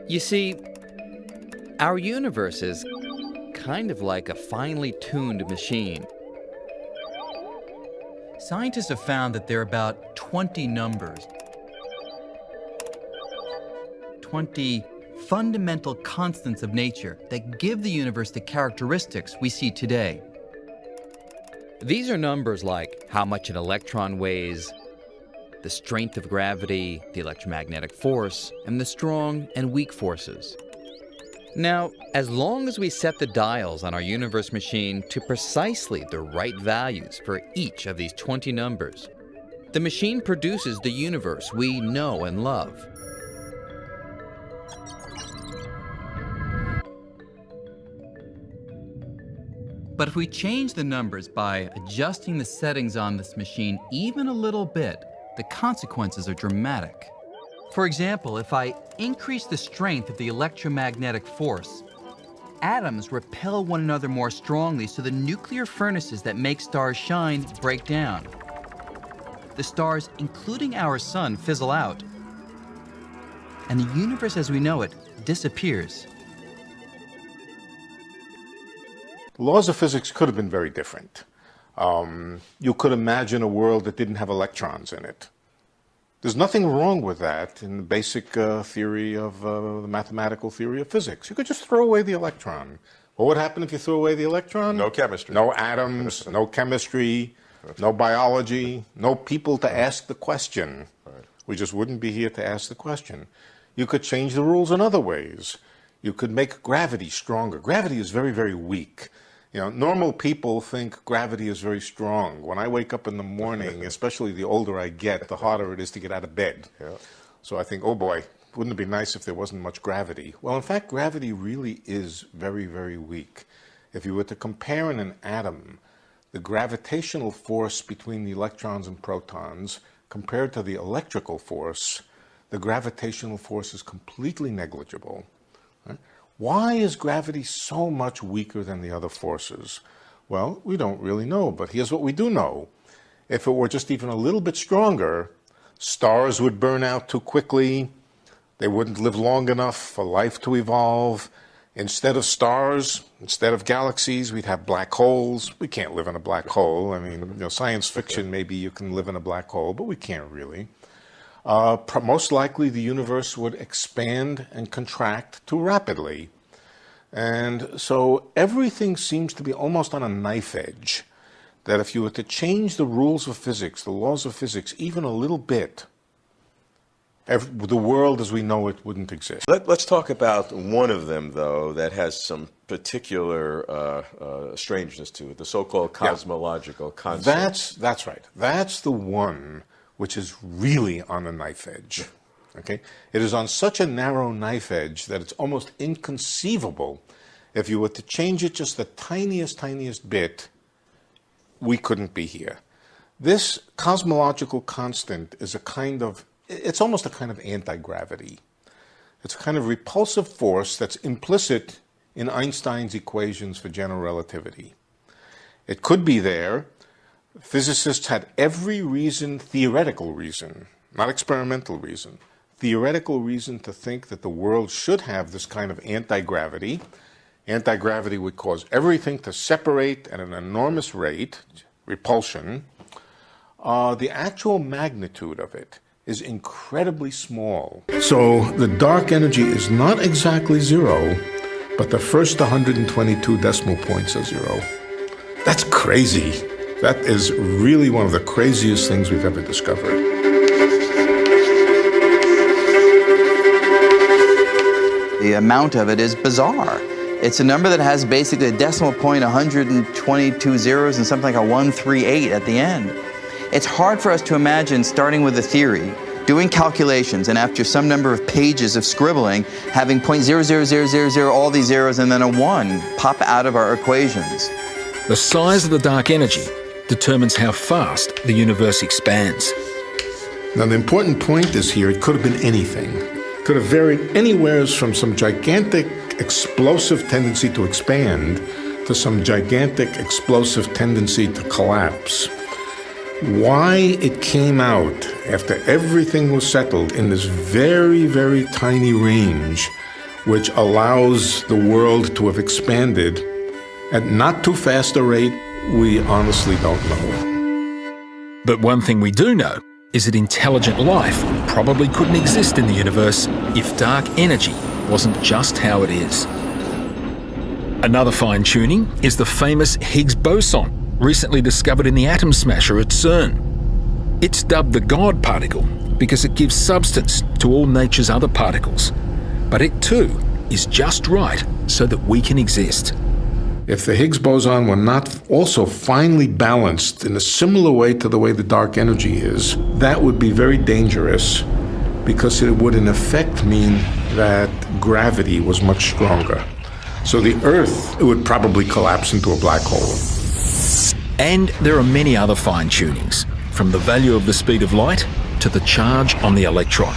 You see, our universe is kind of like a finely tuned machine. Scientists have found that there are about 20 numbers, 20 fundamental constants of nature that give the universe the characteristics we see today. These are numbers like how much an electron weighs, the strength of gravity, the electromagnetic force, and the strong and weak forces. Now, as long as we set the dials on our universe machine to precisely the right values for each of these 20 numbers, the machine produces the universe we know and love. But if we change the numbers by adjusting the settings on this machine even a little bit, the consequences are dramatic. For example, if I increase the strength of the electromagnetic force, atoms repel one another more strongly, so the nuclear furnaces that make stars shine break down. The stars, including our sun, fizzle out, and the universe as we know it disappears. The laws of physics could have been very different. You could imagine a world that didn't have electrons in it. There's nothing wrong with that in the basic theory of the mathematical theory of physics. You could just throw away the electron. What would happen if you threw away the electron? No chemistry. No atoms, no chemistry, no biology, no people to ask the question. Right. We just wouldn't be here to ask the question. You could change the rules in other ways. You could make gravity stronger. Gravity is very, very weak. You know, normal people think gravity is very strong. When I wake up in the morning, especially the older I get, the harder it is to get out of bed. Yeah. So I think, oh boy, wouldn't it be nice if there wasn't much gravity? Well, in fact, gravity really is very, very weak. If you were to compare in an atom the gravitational force between the electrons and protons compared to the electrical force, the gravitational force is completely negligible. Right? Why is gravity so much weaker than the other forces? Well, we don't really know, but here's what we do know. If it were just even a little bit stronger, stars would burn out too quickly, they wouldn't live long enough for life to evolve. Instead of stars, instead of galaxies, we'd have black holes. We can't live in a black hole. I mean, science fiction, maybe you can live in a black hole, but we can't really. Most likely the universe would expand and contract too rapidly. And so everything seems to be almost on a knife edge, that if you were to change the rules of physics, the laws of physics, even a little bit, the world as we know it wouldn't exist. Let's talk about one of them, though, that has some particular strangeness to it, the so-called cosmological concept. That's right. That's the one which is really on a knife edge. Okay? It is on such a narrow knife edge that it's almost inconceivable. If you were to change it just the tiniest bit, we couldn't be here. This cosmological constant is it's almost a kind of anti-gravity. It's a kind of repulsive force that's implicit in Einstein's equations for general relativity. It could be there. Physicists had every reason, theoretical reason, not experimental reason, theoretical reason to think that the world should have this kind of anti-gravity. Anti-gravity would cause everything to separate at an enormous rate, repulsion. The actual magnitude of it is incredibly small. So the dark energy is not exactly zero, but the first 122 decimal points are zero. That's crazy. That is really one of the craziest things we've ever discovered. The amount of it is bizarre. It's a number that has basically a decimal point, 122 zeros, and something like a 138 at the end. It's hard for us to imagine starting with a theory, doing calculations, and after some number of pages of scribbling, having 0.00000, all these zeros, and then a 1 pop out of our equations. The size of the dark energy determines how fast the universe expands. Now, the important point is here, it could have been anything. It could have varied anywhere from some gigantic explosive tendency to expand to some gigantic explosive tendency to collapse. Why it came out after everything was settled in this very, very tiny range which allows the world to have expanded at not too fast a rate, we honestly don't know. But one thing we do know is that intelligent life probably couldn't exist in the universe if dark energy wasn't just how it is. Another fine-tuning is the famous Higgs boson, recently discovered in the atom smasher at CERN. It's dubbed the God particle because it gives substance to all nature's other particles. But it too is just right so that we can exist. If the Higgs boson were not also finely balanced in a similar way to the way the dark energy is, that would be very dangerous because it would in effect mean that gravity was much stronger. So the Earth would probably collapse into a black hole. And there are many other fine-tunings, from the value of the speed of light to the charge on the electron.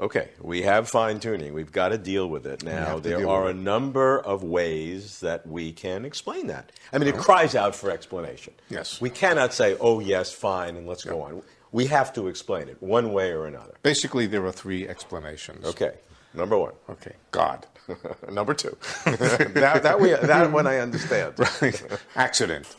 Okay, we have fine-tuning. We've got to deal with it. Now, there are a number of ways that we can explain that. I mean, it cries out for explanation. Yes. We cannot say, oh, yes, fine, and let's go on. We have to explain it one way or another. Basically, there are three explanations. Okay, number one. Okay, God. Number two. that one I understand. Right. Accident.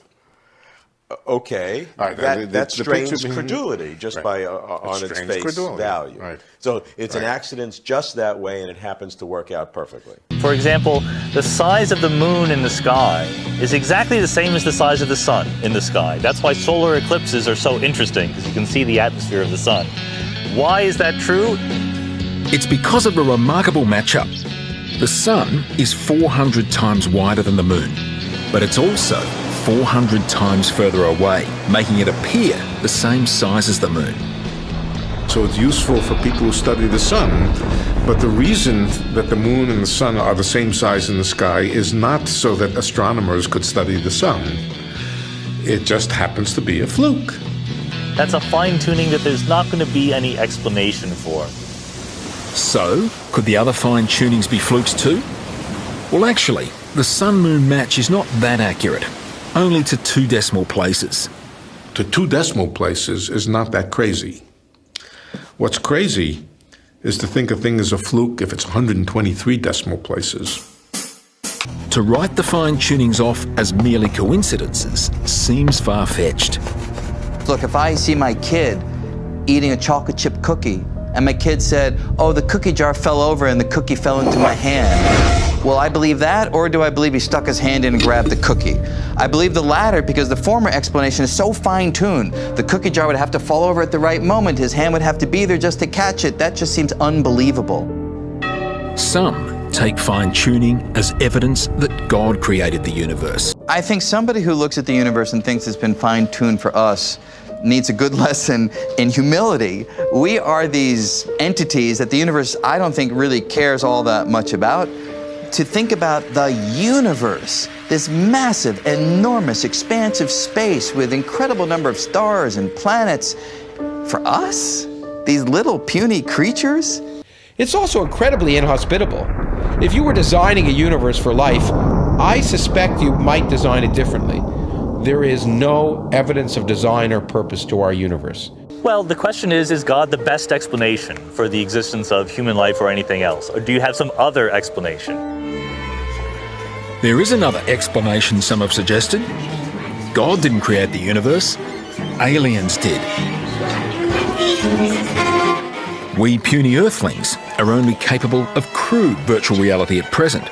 Okay, right, that strains picture credulity just by on its face credulity. Value. Right. So it's an accident just that way, and it happens to work out perfectly. For example, the size of the moon in the sky is exactly the same as the size of the sun in the sky. That's why solar eclipses are so interesting, because you can see the atmosphere of the sun. Why is that true? It's because of a remarkable matchup. The sun is 400 times wider than the moon, but it's also 400 times further away, making it appear the same size as the moon. So it's useful for people who study the sun, but the reason that the moon and the sun are the same size in the sky is not so that astronomers could study the sun. It just happens to be a fluke. That's a fine-tuning that there's not going to be any explanation for. So, could the other fine-tunings be flukes too? Well, actually, the sun-moon match is not that accurate, only to 2 decimal places. To 2 decimal places is not that crazy. What's crazy is to think a thing is a fluke if it's 123 decimal places. To write the fine-tunings off as merely coincidences seems far-fetched. Look, if I see my kid eating a chocolate chip cookie and my kid said, oh, the cookie jar fell over and the cookie fell into my hand, will I believe that, or do I believe he stuck his hand in and grabbed the cookie? I believe the latter because the former explanation is so fine-tuned. The cookie jar would have to fall over at the right moment. His hand would have to be there just to catch it. That just seems unbelievable. Some take fine-tuning as evidence that God created the universe. I think somebody who looks at the universe and thinks it's been fine-tuned for us needs a good lesson in humility. We are these entities that the universe, I don't think, really cares all that much about. To think about the universe, this massive, enormous, expansive space with incredible number of stars and planets, for us, these little puny creatures? It's also incredibly inhospitable. If you were designing a universe for life, I suspect you might design it differently. There is no evidence of design or purpose to our universe. Well, the question is God the best explanation for the existence of human life or anything else? Or do you have some other explanation? There is another explanation some have suggested. God didn't create the universe, aliens did. We puny Earthlings are only capable of crude virtual reality at present,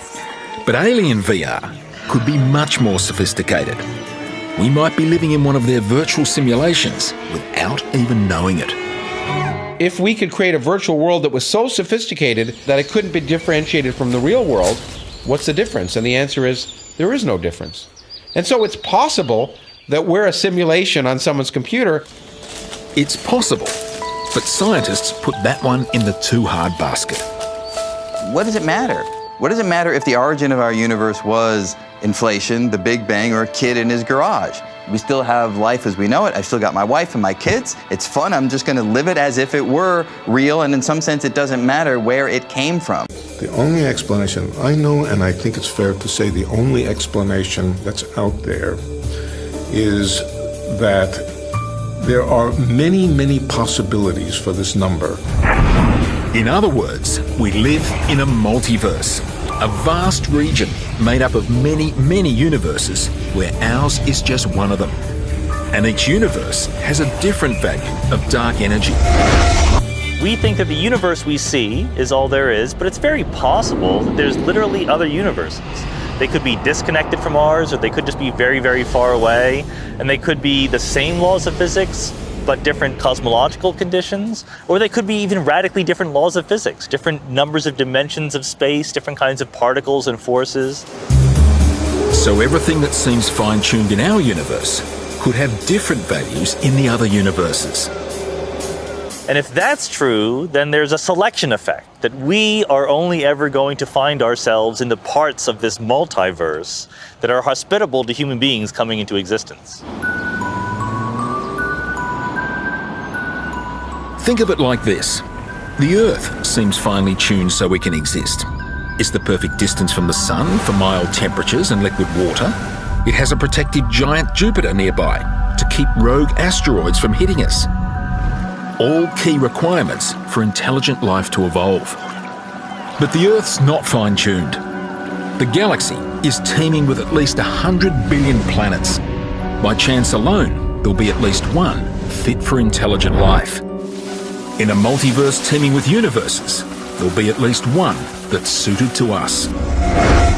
but alien VR could be much more sophisticated. We might be living in one of their virtual simulations without even knowing it. If we could create a virtual world that was so sophisticated that it couldn't be differentiated from the real world, what's the difference? And the answer is, there is no difference. And so it's possible that we're a simulation on someone's computer. It's possible, but scientists put that one in the too hard basket. What does it matter? What does it matter if the origin of our universe was inflation, the Big Bang, or a kid in his garage? We still have life as we know it. I've still got my wife and my kids. It's fun. I'm just going to live it as if it were real, and in some sense it doesn't matter where it came from. The only explanation I know, and I think it's fair to say the only explanation that's out there, is that There are many, many possibilities for this number. In other words, we live in a multiverse, a vast region made up of many, many universes, where ours is just one of them. And each universe has a different value of dark energy. We think that the universe we see is all there is, but it's very possible that there's literally other universes. They could be disconnected from ours, or they could just be very, very far away, and they could be the same laws of physics, but different cosmological conditions, or they could be even radically different laws of physics, different numbers of dimensions of space, different kinds of particles and forces. So everything that seems fine-tuned in our universe could have different values in the other universes. And if that's true, then there's a selection effect, that we are only ever going to find ourselves in the parts of this multiverse that are hospitable to human beings coming into existence. Think of it like this. The Earth seems finely tuned so we can exist. It's the perfect distance from the Sun for mild temperatures and liquid water. It has a protected giant Jupiter nearby to keep rogue asteroids from hitting us. All key requirements for intelligent life to evolve. But the Earth's not fine-tuned. The galaxy is teeming with at least 100 billion planets. By chance alone, there'll be at least one fit for intelligent life. In a multiverse teeming with universes, there'll be at least one that's suited to us.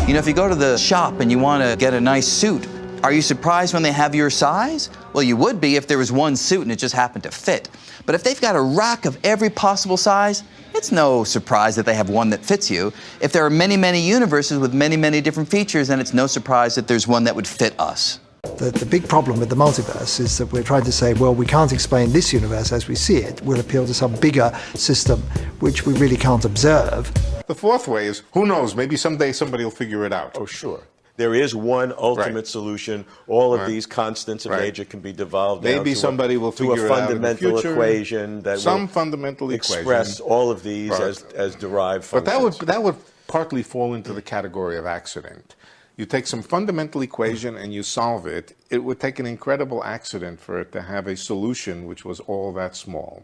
You know, if you go to the shop and you want to get a nice suit, are you surprised when they have your size? Well, you would be if there was one suit and it just happened to fit. But if they've got a rack of every possible size, it's no surprise that they have one that fits you. If there are many, many universes with many, many different features, then it's no surprise that there's one that would fit us. The big problem with the multiverse is that we're trying to say, well, we can't explain this universe as we see it. We'll appeal to some bigger system which we really can't observe. The fourth way is, who knows, maybe someday somebody will figure it out. Oh, sure. There is one ultimate solution. All of these constants of nature can be devolved maybe down somebody will figure to a it out in the fundamental future. equation that will fundamental express equation. all of these as derived functions. But that would partly fall into the category of accident. You take some fundamental equation and you solve it. It would take an incredible accident for it to have a solution which was all that small.